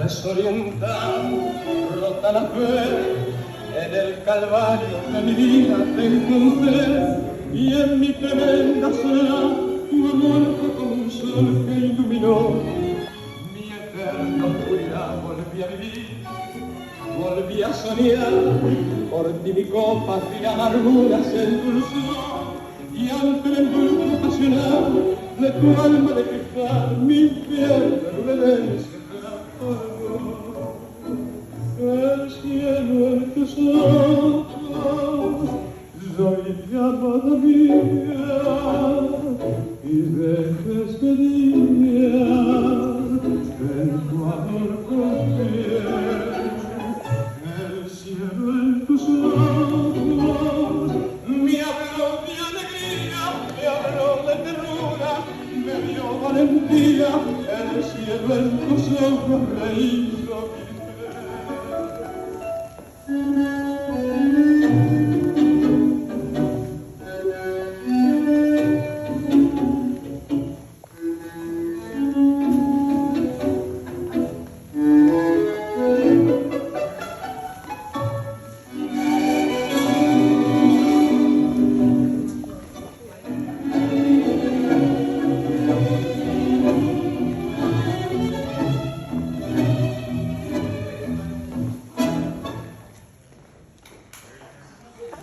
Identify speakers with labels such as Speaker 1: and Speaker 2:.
Speaker 1: desorientado, rota la fe, en el calvario de mi vida te encontré, y en mi tremenda soledad tu amor fue como un sol que iluminó mi eterna oscuridad. Volví a vivir, volví a soñar, por ti mi copa de amargura se endulzó, y ante el embrujo pasional de tu alma de cristal, mi piel de reverencia apagó. El cielo en tus ojos, soy llamada mía, y dejes de día en tu amor confié. El cielo en tus ojos me habló de alegría, me habló de ternura, me dio valentía. El cielo en tus ojos me hizo